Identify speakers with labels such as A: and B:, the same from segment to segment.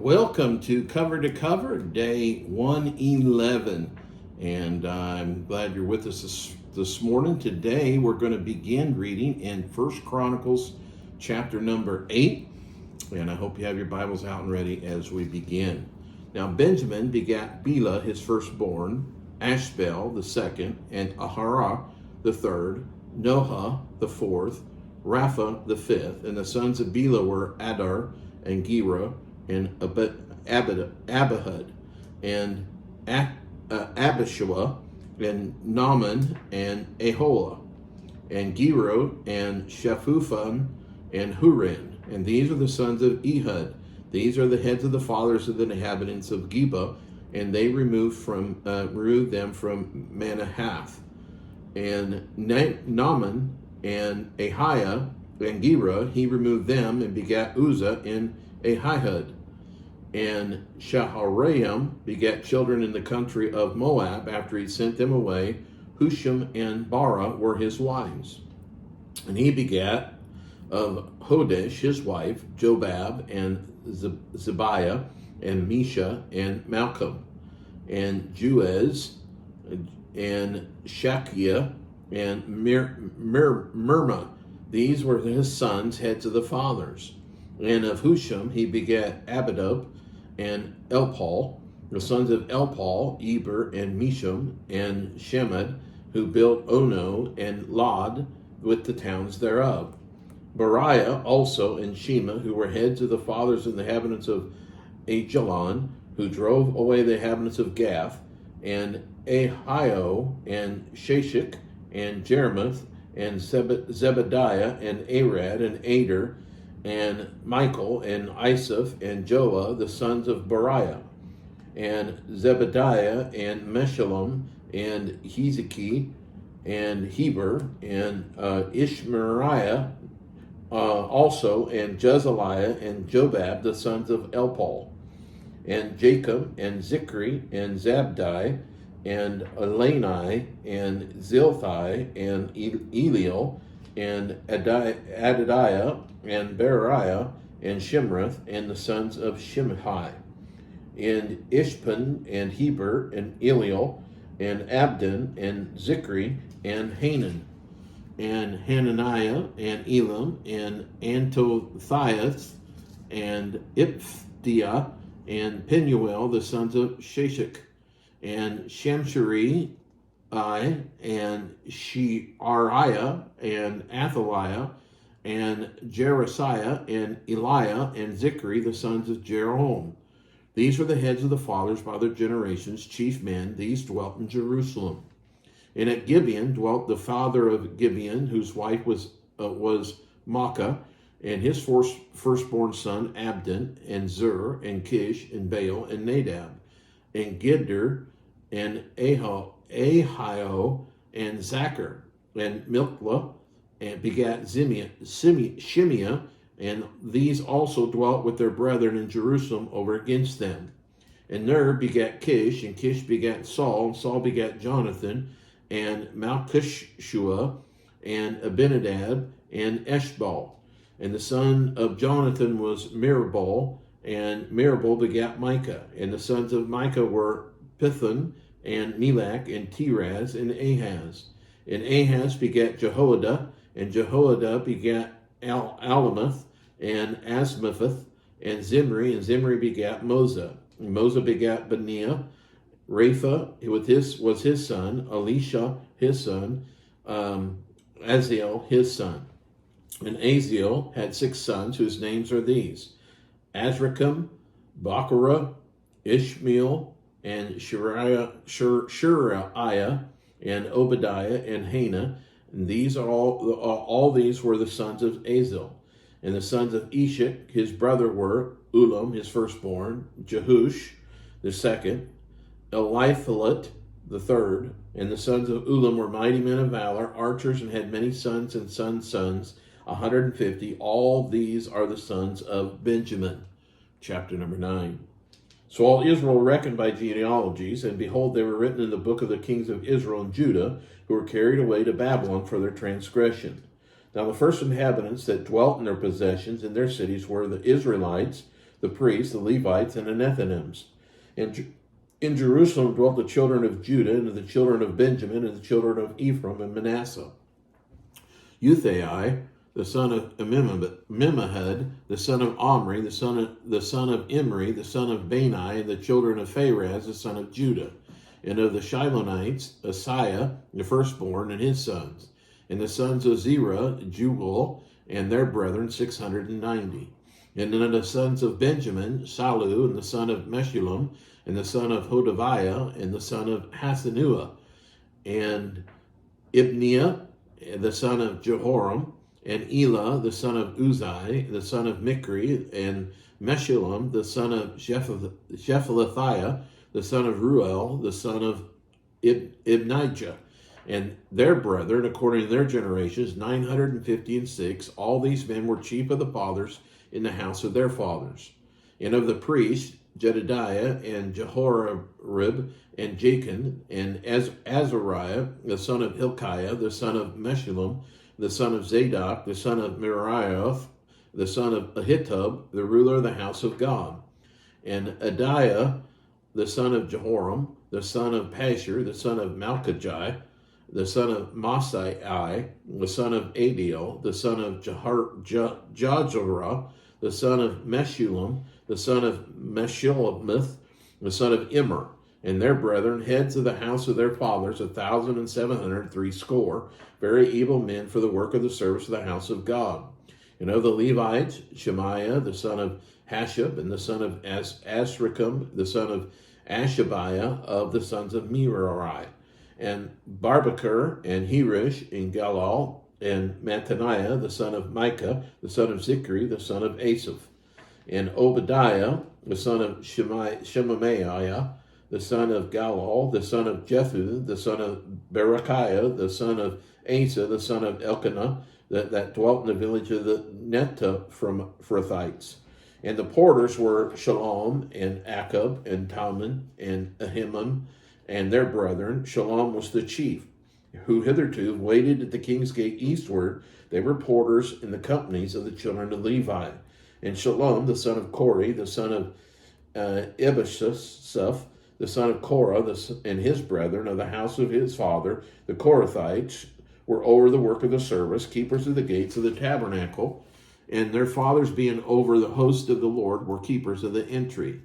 A: Welcome to Cover, day 111. And I'm glad you're with us this morning. Today we're going to begin reading in First Chronicles chapter number 8. And I hope you have your Bibles out and ready as we begin. Now Benjamin begat Bela his firstborn, Ashbel the second, and Aharah the third, Noah the fourth, Rapha the fifth. And the sons of Bela were Adar and Gera, and Abihud, and Abishua, and Naaman, and Aholah, and Gera, and Shephufan, and Hurin. And these are the sons of Ehud. These are the heads of the fathers of the inhabitants of Geba, and they removed them from Manahath. And Naaman and Ahiah and Gera, he removed them and begat Uzzah and Ahihud. And Shaharaim begat children in the country of Moab after he sent them away. Husham and Bara were his wives. And he begat of Hodesh his wife, Jobab and Zebiah and Mesha and Malcolm, and Juez and Shakia and Mirma. These were his sons, heads of the fathers. And of Husham he begat Abidub and Elpal, the sons of Elpal, Eber and Misham and Shemad, who built Ono and Lod with the towns thereof. Beriah also and Shema, who were heads of the fathers and the inhabitants of Ajalon, who drove away the inhabitants of Gath, and Ahio and Shashik and Jeremoth and Zebediah and Arad and Ader, and Michael and Isaph and Joah, the sons of Beriah, and Zebediah and Meshullam and Hezeki and Heber and Ishmeriah also, and Jezaliah and Jobab, the sons of Elpal, and Jacob and Zikri and Zabdi and Elani and Zilthai and Eliel and Adadiah and Beriah and Shimrath and the sons of Shimhi, and Ishpan and Heber and Eliel and Abdon and Zikri and Hanan, and Hananiah and Elam and Antothias and Iphthiah and Penuel, the sons of Shashik, and Shamshari and Sheariah and Athaliah and Jerasiah and Eliah and Zikri, the sons of Jeroham. These were the heads of the fathers by their generations, chief men. These dwelt in Jerusalem. And at Gibeon dwelt the father of Gibeon, whose wife was Maacah, and his firstborn son Abdon, and Zur, and Kish, and Baal, and Nadab, and Gidder, and Ahio, and Zachar, and Milkla, and begat Shimea, and these also dwelt with their brethren in Jerusalem over against them. And Ner begat Kish, and Kish begat Saul, and Saul begat Jonathan, and Malchishua, and Abinadab, and Eshbal. And the son of Jonathan was Mirabal, and Mirabal begat Micah. And the sons of Micah were Pithon, and Melech, and Tiraz, and Ahaz. And Ahaz begat Jehoiada, and Jehoiada begat Alamoth, and Asmapheth, and Zimri, and Zimri begat Moza. And Moza begat Beniah. Rapha was his son, Elisha his son, Aziel his son. And Aziel had 6 sons, whose names are these: Azrikam, Bacharah, Ishmael, and Shuriah, and Obadiah, and Hannah. And these are all these were the sons of Aziel. And the sons of Eshek, his brother, were Ulam, his firstborn, Jehush, the second, Eliphalet, the third. And the sons of Ulam were mighty men of valor, archers, and had many sons and sons, 150. All these are the sons of Benjamin. Chapter number 9. So all Israel were reckoned by genealogies, and behold, they were written in the book of the kings of Israel and Judah, who were carried away to Babylon for their transgression. Now the first inhabitants that dwelt in their possessions in their cities were the Israelites, the priests, the Levites, and the Nethinims. In Jerusalem dwelt the children of Judah, and the children of Benjamin, and the children of Ephraim and Manasseh. Uthai, the son of Mimahud, the son of Omri, the son of Imri, the son of Bani, and the children of Phares, the son of Judah. And of the Shilonites, Asaiah, the firstborn, and his sons. And the sons of Zerah, Jugal, and their brethren, 690. And then the sons of Benjamin, Salu, and the son of Meshullam, and the son of Hodaviah, and the son of Hasanua, and Ibniah, the son of Jehoram, and Elah, the son of Uzai, the son of Mikri, and Meshullam, the son of Shephalathiah, the son of Ruel, the son of Ibnijah, and their brethren, according to their generations, 956. All these men were chief of the fathers in the house of their fathers. And of the priests, Jedediah, and Jehoiarib, and Jachin, and Azariah, the son of Hilkiah, the son of Meshullam, the son of Zadok, the son of Meraioth, the son of Ahitub, the ruler of the house of God. And Adiah, the son of Jehoram, the son of Pashur, the son of Malchijah, the son of Masai, the son of Adiel, the son of Jajorah, the son of Meshullam, the son of Meshullemith, the son of Immer, and their brethren, heads of the house of their fathers, 1,760, very evil men for the work of the service of the house of God. And of the Levites, Shemaiah, the son of Hashab, and the son of Asrikam, the son of Ashabiah, of the sons of Merari, and Barbachur, and Hirish, and Galal, and Mattaniah, the son of Micah, the son of Zikri, the son of Asaph, and Obadiah, the son of Shemaiah, the son of Galal, the son of Jethu, the son of Berechiah, the son of Asa, the son of Elkanah, that dwelt in the village of the Netophathites. And the porters were Shalom, and Akab, and Talmon, and Ahimam, and their brethren. Shalom was the chief, who hitherto waited at the king's gate eastward. They were porters in the companies of the children of Levi. And Shalom, the son of Kori, the son of Ibashasaph, the son of Korah, and his brethren of the house of his father, the Korathites, were over the work of the service, keepers of the gates of the tabernacle, and their fathers being over the host of the Lord were keepers of the entry.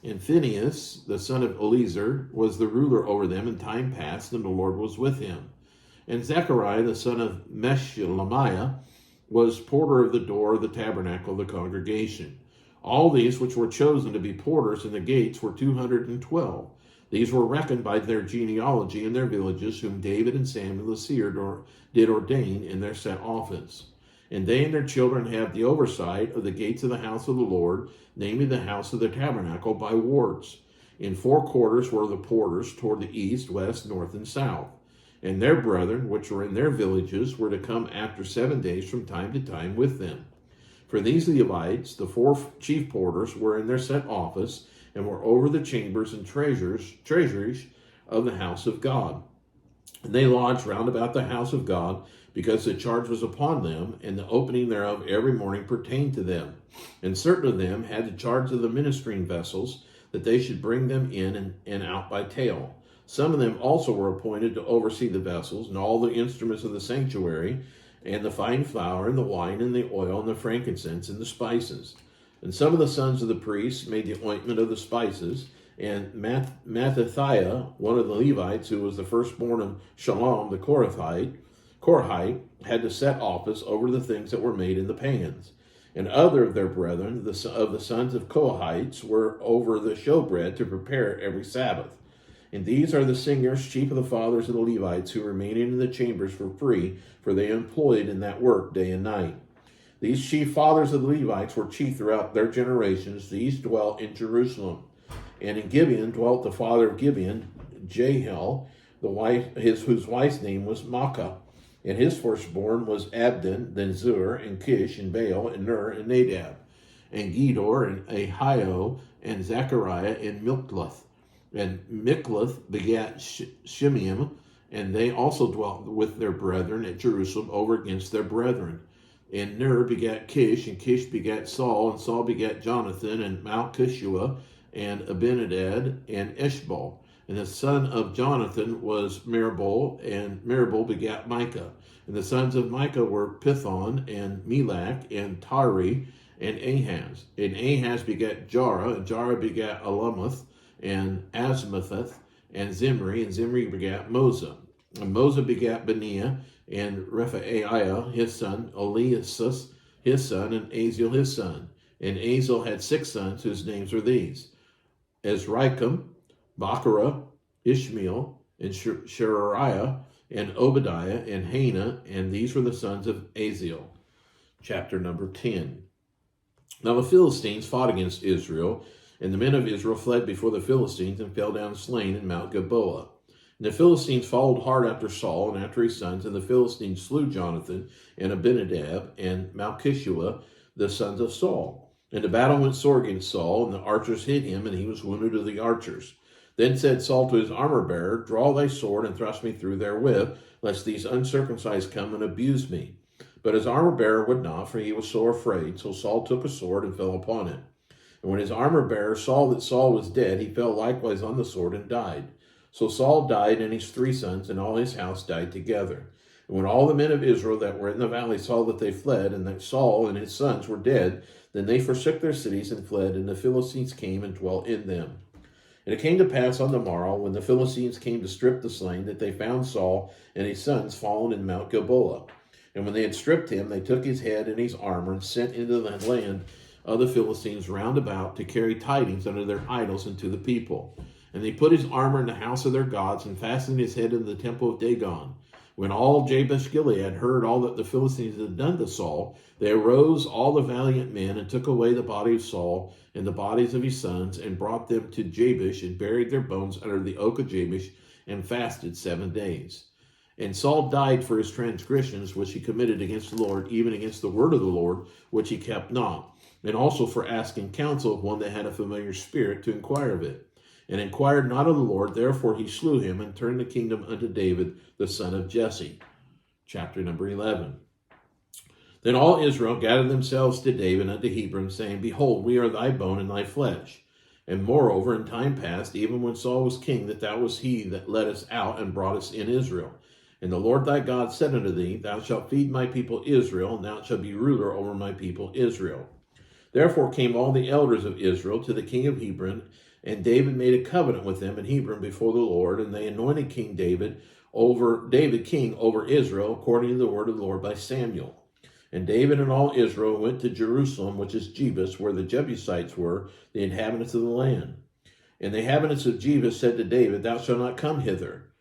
A: And Phinehas, the son of Eleazar, was the ruler over them in time past, and the Lord was with him. And Zechariah, the son of Meshelemiah, was porter of the door of the tabernacle of the congregation. All these which were chosen to be porters in the gates were 212. These were reckoned by their genealogy and their villages, whom David and Samuel the seer did ordain in their set office. And they and their children have the oversight of the gates of the house of the Lord, namely the house of the tabernacle, by wards. In 4 quarters were the porters toward the east, west, north, and south. And their brethren, which were in their villages, were to come after 7 days from time to time with them. For these Levites, the 4 chief porters, were in their set office, and were over the chambers and treasuries of the house of God. And they lodged round about the house of God, because the charge was upon them, and the opening thereof every morning pertained to them. And certain of them had the charge of the ministering vessels, that they should bring them in and out by tale. Some of them also were appointed to oversee the vessels, and all the instruments of the sanctuary, and the fine flour, and the wine, and the oil, and the frankincense, and the spices. And some of the sons of the priests made the ointment of the spices, and Mattathiah, one of the Levites, who was the firstborn of Shalom the Korahite, had to set office over the things that were made in the pans. And other of their brethren, of the sons of Kohathites, were over the showbread to prepare every Sabbath. And these are the singers, chief of the fathers of the Levites, who remain in the chambers for free, for they are employed in that work day and night. These chief fathers of the Levites were chief throughout their generations. These dwelt in Jerusalem. And in Gibeon dwelt the father of Gibeon, Jehiel, whose wife's name was Maacah. And his firstborn was Abdon, then Zur, and Kish, and Baal, and Ner, and Nadab, and Gedor, and Ahio, and Zechariah, and Mikloth. And Mikloth begat Shimeam, and they also dwelt with their brethren at Jerusalem over against their brethren. And Ner begat Kish, and Kish begat Saul, and Saul begat Jonathan, and Malchishua, and Abinadab, and Ishbal. And the son of Jonathan was Meribol, and Meribol begat Micah. And the sons of Micah were Pithon, and Melech, and Tari, and Ahaz. And Ahaz begat Jarah, and Jarah begat Alamoth, and Asmatheth, and Zimri begat Moza. And Moza begat Beniah, and Rephaiah his son, Eliasus his son, and Aziel his son. And Aziel had 6 sons, whose names are these: Ezrikam, Bachara, Ishmael, and Sherariah, and Obadiah, and Hannah, and these were the sons of Aziel. Chapter number 10. Now the Philistines fought against Israel, and the men of Israel fled before the Philistines and fell down slain in Mount Gilboa. And the Philistines followed hard after Saul and after his sons, and the Philistines slew Jonathan and Abinadab and Malchishua, the sons of Saul. And the battle went sore against Saul, and the archers hit him, and he was wounded of the archers. Then said Saul to his armor-bearer, Draw thy sword and thrust me through therewith, lest these uncircumcised come and abuse me. But his armor-bearer would not, for he was sore afraid. So Saul took a sword and fell upon it. And when his armor-bearer saw that Saul was dead, he fell likewise on the sword and died. So Saul died, and his 3 sons, and all his house died together. And when all the men of Israel that were in the valley saw that they fled, and that Saul and his sons were dead, then they forsook their cities and fled, and the Philistines came and dwelt in them. And it came to pass on the morrow, when the Philistines came to strip the slain, that they found Saul and his sons fallen in Mount Gilboa. And when they had stripped him, they took his head and his armor, and sent into the land of the Philistines round about to carry tidings unto their idols and to the people. And they put his armor in the house of their gods, and fastened his head in the temple of Dagon. When all Jabesh Gilead heard all that the Philistines had done to Saul, they arose, all the valiant men, and took away the body of Saul and the bodies of his sons, and brought them to Jabesh, and buried their bones under the oak of Jabesh, and fasted 7 days. And Saul died for his transgressions which he committed against the Lord, even against the word of the Lord, which he kept not, and also for asking counsel of one that had a familiar spirit to inquire of it. And inquired not of the Lord, therefore he slew him, and turned the kingdom unto David, the son of Jesse. Chapter number 11. Then all Israel gathered themselves to David unto Hebron, saying, Behold, we are thy bone and thy flesh. And moreover, in time past, even when Saul was king, that was he that led us out and brought us in Israel. And the Lord thy God said unto thee, Thou shalt feed my people Israel, and thou shalt be ruler over my people Israel. Therefore came all the elders of Israel to the king of Hebron, and David made a covenant with them in Hebron before the Lord, and they anointed David king over Israel, according to the word of the Lord by Samuel. And David and all Israel went to Jerusalem, which is Jebus, where the Jebusites were, the inhabitants of the land. And the inhabitants of Jebus said to David, Thou shalt not come hither.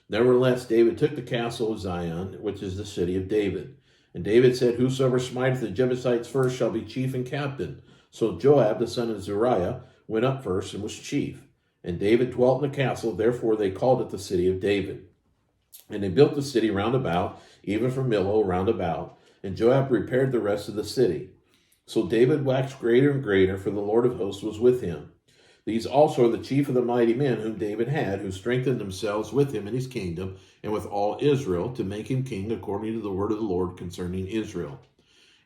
A: Nevertheless, David took the castle of Zion, which is the city of David. And David said, Whosoever smiteth the Jebusites first shall be chief and captain. So Joab, the son of Zeruiah, went up first and was chief. And David dwelt in the castle, therefore they called it the city of David. And they built the city round about, even from Millo round about. And Joab repaired the rest of the city. So David waxed greater and greater, for the Lord of hosts was with him. These also are the chief of the mighty men whom David had, who strengthened themselves with him in his kingdom, and with all Israel, to make him king according to the word of the Lord concerning Israel.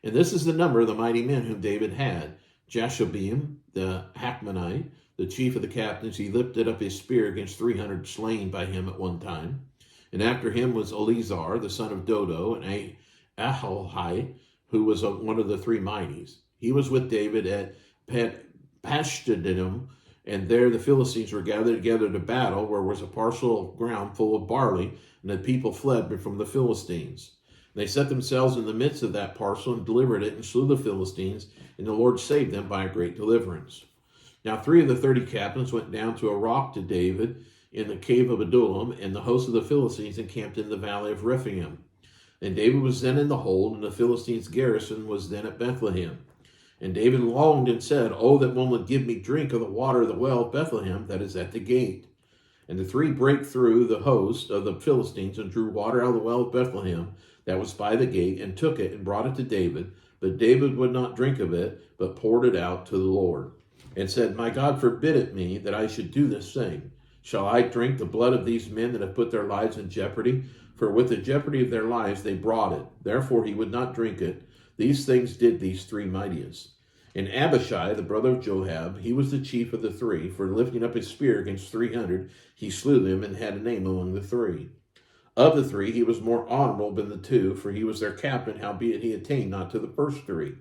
A: And this is the number of the mighty men whom David had: Jashobeam, the Hachmonite, the chief of the captains. He lifted up his spear against 300 slain by him at one time. And after him was Eleazar, the son of Dodo, and Aholhai, who was one of the 3 mighties. He was with David at Pashdadim, and there the Philistines were gathered together to battle, where was a parcel of ground full of barley, and the people fled from the Philistines. They set themselves in the midst of that parcel and delivered it, and slew the Philistines, and the Lord saved them by a great deliverance. Now 3 of the 30 captains went down to a rock to David in the cave of Adullam, and the host of the Philistines encamped in the valley of Rephaim. And David was then in the hold, and the Philistines' garrison was then at Bethlehem. And David longed and said, Oh, that one would give me drink of the water of the well of Bethlehem that is at the gate. And the 3 brake through the host of the Philistines, and drew water out of the well of Bethlehem that was by the gate, and took it, and brought it to David. But David would not drink of it, but poured it out to the Lord, and said, My God forbid it me that I should do this thing. Shall I drink the blood of these men that have put their lives in jeopardy? for with the jeopardy of their lives they brought it. Therefore he would not drink it. These things did these three mightiest. And Abishai, the brother of Joab, he was the chief of the three, for lifting up his spear against 300, he slew them and had a name among the three. Of the three, he was more honorable than the two, for he was their captain, howbeit he attained not to the first three.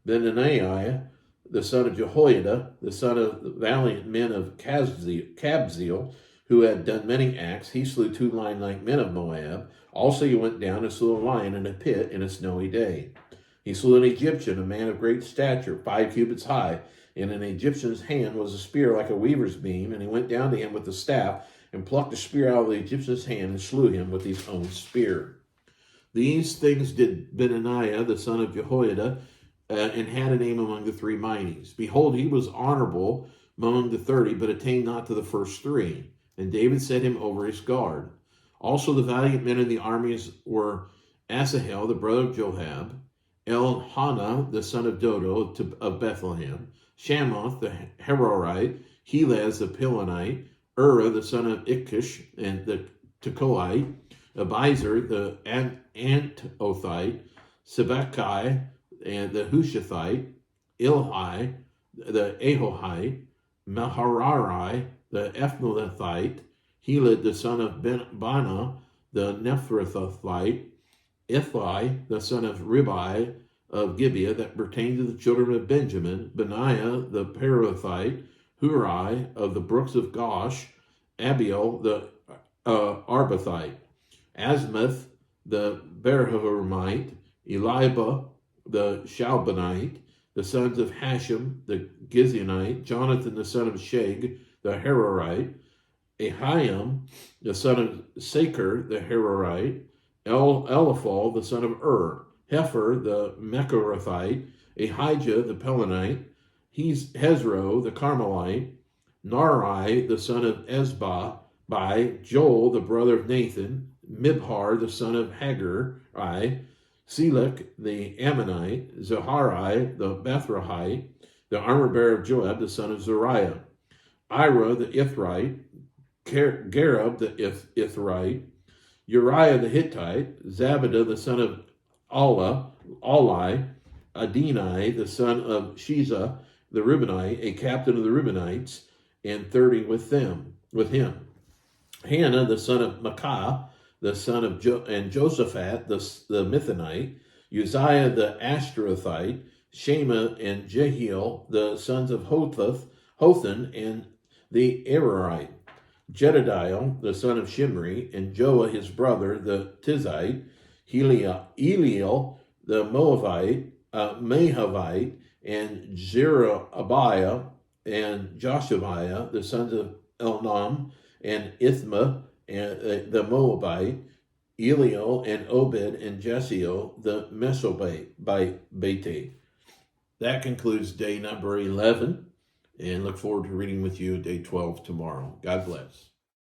A: Then Benaiah, the son of Jehoiada, the son of the valiant men of Kabzeel, who had done many acts, he slew 2 lion-like men of Moab. Also he went down and slew a lion in a pit in a snowy day. He slew an Egyptian, a man of great stature, 5 cubits high. In an Egyptian's hand was a spear like a weaver's beam, and he went down to him with the staff, and plucked a spear out of the Egyptian's hand, and slew him with his own spear. These things did Benaiah, the son of Jehoiada, and had a name among the three mighties. Behold, he was honorable among the 30, but attained not to the first three. And David set him over his guard. Also the valiant men in the armies were Asahel, the brother of Joab, Elhanan, the son of Dodo of Bethlehem, Shamoth, the Harorite, Helez, the Pilonite, the son of Ikish, and the Tekoite, Abiezer, the Antothite, Sibbecai, and the Hushathite, Ilhi, the Ahohite, Maharari, the Ephnolathite, Helid, the son of Bana, the Nephrathite, Ithai, the son of Ribai of Gibeah, that pertained to the children of Benjamin, Benaiah, the Parathite, Hurai of the brooks of Gosh, Abiel, the Arbathite, Asmath, the Berahumite, Eliba, the Shalbanite, the sons of Hashem, the Gizionite, Jonathan, the son of Sheg, the Harorite, Ahiam, the son of Saker, the Harorite, Eliphal, the son of Hefer, the Mecharathite, Ahijah, the Pelonite, Hezro, the Carmelite, Nari, the son of Ezba, by Joel, the brother of Nathan, Mibhar, the son of Hagar, Selek, the Ammonite, Zaharai, the Bethrahite, the armor-bearer of Joab, the son of Zariah, Ira, the Ithrite, Gareb, the Ithrite, Uriah, the Hittite, Zabada, the son of Ali, Adini, the son of Shiza, the Reubenite, a captain of the Reubenites, and 30 with him. Hannah, the son of Makah, the son of Josaphat, the Mithonite, Uzziah, the Ashtarothite, Shema and Jehiel, the sons of Hothan, and the Ararite, Jedidiah, the son of Shimri, and Joah, his brother, the Tizite, Eliel, the Moabite, Mahavite, and Zerabiah, and Joshabiah, the sons of Elnam, and Ithma, and the Moabite, Eliel, and Obed, and Jesiel, the Mesobite. That concludes day number 11, and look forward to reading with you day 12 tomorrow. God bless.